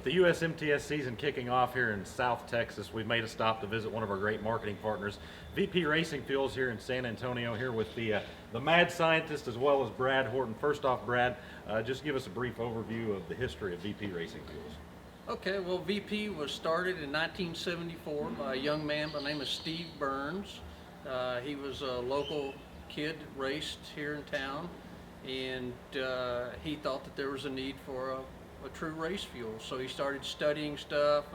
the USMTS season kicking off here in South Texas, we've made a stop to visit one of our great marketing partners, VP Racing Fuels here in San Antonio, here with the mad scientist as well as Brad Horton. First off, Brad, just give us a brief overview of the history of VP Racing Fuels. Okay, well, VP was started in 1974 by a young man by the name of Steve Burns. He was a local kid that raced here in town, and he thought that there was a need for a true race fuel. So he started studying stuff,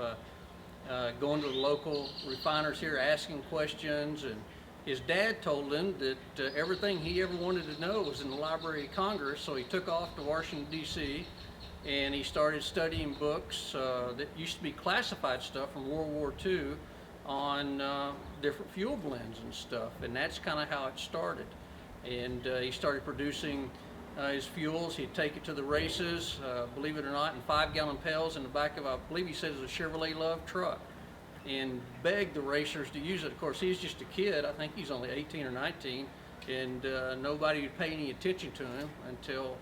going to the local refiners here, asking questions, and his dad told him that everything he ever wanted to know was in the Library of Congress. So he took off to Washington, D.C., and he started studying books that used to be classified stuff from World War II on different fuel blends and stuff, and that's kind of how it started. And he started producing his fuels. He'd take it to the races, believe it or not, in 5-gallon pails in the back of, I believe he said it was a Chevrolet Love truck, and begged the racers to use it. Of course, he's just a kid. I think he's only 18 or 19, and nobody would pay any attention to him until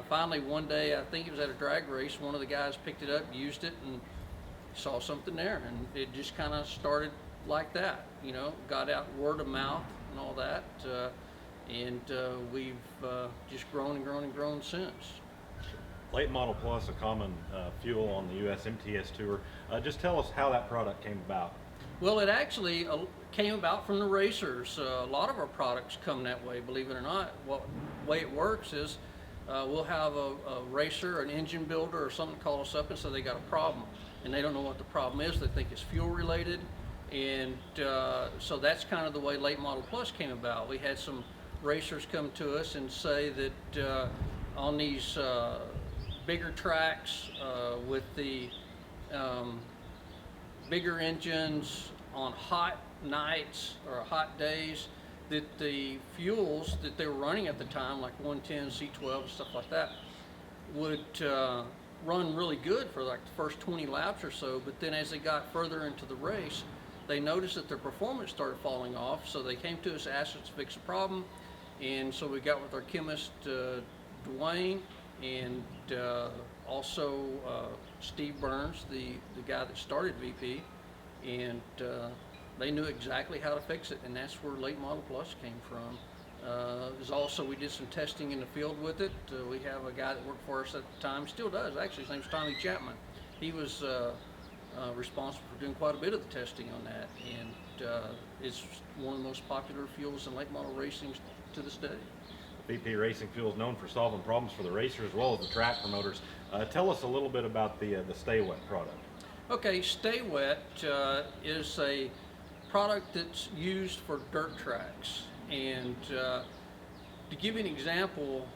finally one day, I think it was at a drag race, one of the guys picked it up, used it, and saw something there, and it just kind of started like that, you know, got out word of mouth and all that, and we've just grown and grown and grown since. Late Model Plus, a common fuel on the USMTS Tour. Just tell us how that product came about. Well, it actually came about from the racers. A lot of our products come that way, believe it or not. Well, the way it works is we'll have a racer, an engine builder, or someone call us up and say they got a problem, and they don't know what the problem is. They think it's fuel related, and so that's kind of the way Late Model Plus came about. We had some racers come to us and say that on these bigger tracks with the bigger engines on hot nights or hot days, that the fuels that they were running at the time, like 110, C12, and stuff like that, would run really good for like the first 20 laps or so, but then as they got further into the race, they noticed that their performance started falling off, so they came to us, asked us to fix the problem, and so we got with our chemist, Dwayne, and also Steve Burns, the guy that started VP, and they knew exactly how to fix it, and that's where Late Model Plus came from. There's also, we did some testing in the field with it. We have a guy that worked for us at the time, still does actually, his name's Tommy Chapman. He was responsible for doing quite a bit of the testing on that, and it's one of the most popular fuels in late model racing to this day. VP Racing Fuel is known for solving problems for the racers as well as the track promoters. Tell us a little bit about the Stay Wet product. Okay, Stay Wet is a product that's used for dirt tracks, and to give you an example,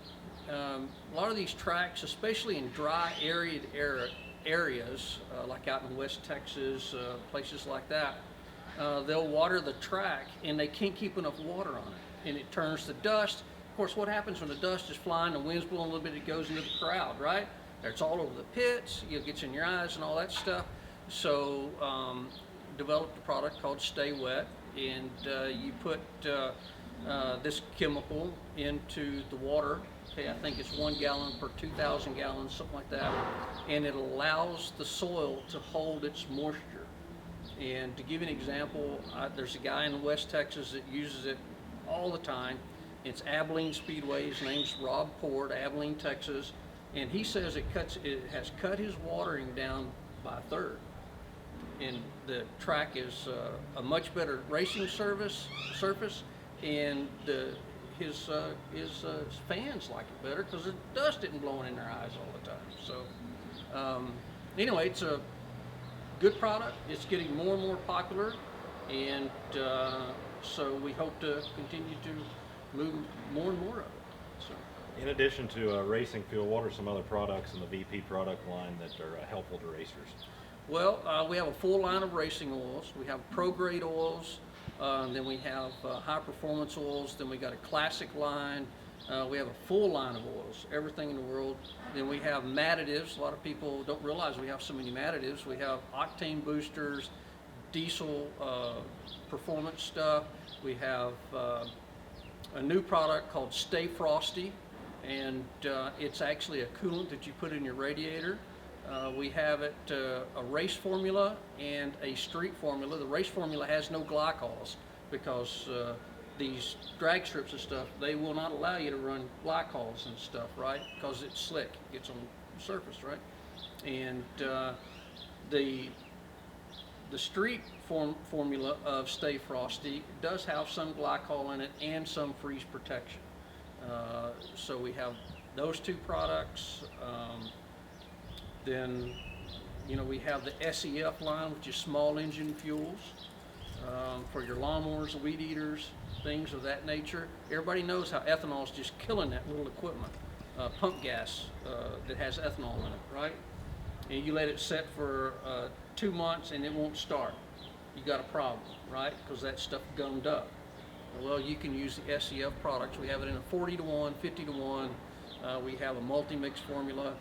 a lot of these tracks, especially in dry areas like out in West Texas, places like that, they'll water the track and they can't keep enough water on it, and it turns to dust. Of course, what happens when the dust is flying, the wind's blowing a little bit, it goes into the crowd, right? It's all over the pits, it gets in your eyes and all that stuff. So developed a product called Stay Wet, and you put this chemical into the water. Okay, I think it's 1 gallon per 2,000 gallons, something like that, and it allows the soil to hold its moisture. And to give you an example, there's a guy in West Texas that uses it all the time. It's Abilene Speedway. His name's Rob Port, Abilene, Texas, and he says it has cut his watering down by a third. And the track is a much better racing surface, and his fans like it better because the dust isn't blowing in their eyes all the time. So anyway, it's a good product. It's getting more and more popular, and so we hope to continue to move more and more of it. So. In addition to racing fuel, what are some other products in the VP product line that are helpful to racers? Well, we have a full line of racing oils. We have pro-grade oils, then we have high-performance oils, then we got a classic line. We have a full line of oils, everything in the world. Then we have additives. A lot of people don't realize we have so many additives. We have octane boosters, diesel performance stuff. We have a new product called Stay Frosty, and it's actually a coolant that you put in your radiator, We have it a race formula and a street formula. The race formula has no glycols because these drag strips and stuff, they will not allow you to run glycols and stuff, right? Because it's slick, it gets on the surface, right? And the street formula of Stay Frosty does have some glycol in it and some freeze protection. So we have those two products. Then, you know, we have the SEF line, which is small engine fuels for your lawnmowers, weed eaters, things of that nature. Everybody knows how ethanol is just killing that little equipment, pump gas that has ethanol in it, right? And you let it set for 2 months and it won't start. You got a problem, right? Because that stuff gummed up. Well, you can use the SEF products. We have it in a 40-to-1, 50-to-1. We have a multi-mix formula,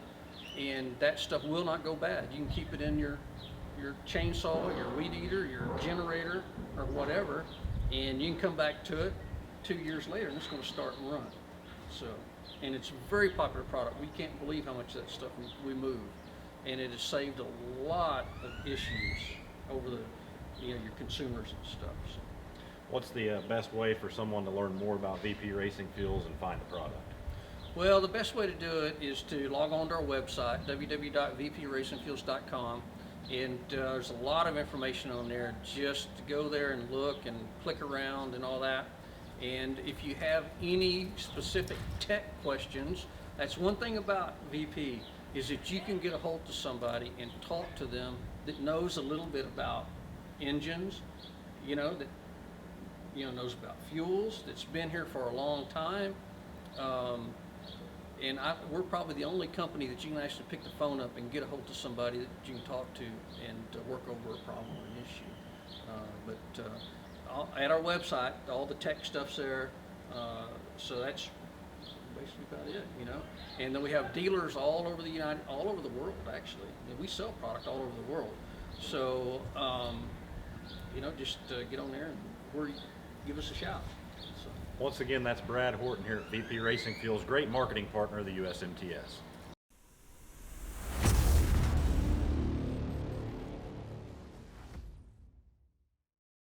and that stuff will not go bad. You can keep it in your chainsaw, your weed eater, your generator, or whatever, and you can come back to it 2 years later, and it's going to start and run. So, and it's a very popular product. We can't believe how much of that stuff we move, and it has saved a lot of issues over the, you know, your consumers and stuff. So. What's the best way for someone to learn more about VP Racing Fuels and find the product? Well, the best way to do it is to log on to our website, www.vpracingfuels.com, and there's a lot of information on there. Just to go there and look and click around and all that. And if you have any specific tech questions, that's one thing about VP, is that you can get a hold of somebody and talk to them that knows a little bit about engines, you know, that knows about fuels, that's been here for a long time. And we're probably the only company that you can actually pick the phone up and get a hold of somebody that you can talk to and work over a problem or an issue. At our website, all the tech stuff's there. So that's basically about it, you know. And then we have dealers all over the world, actually. I mean, we sell product all over the world. So, you know, just get on there and give us a shout. So. Once again, that's Brad Horton here at VP Racing Fuels, great marketing partner of the USMTS.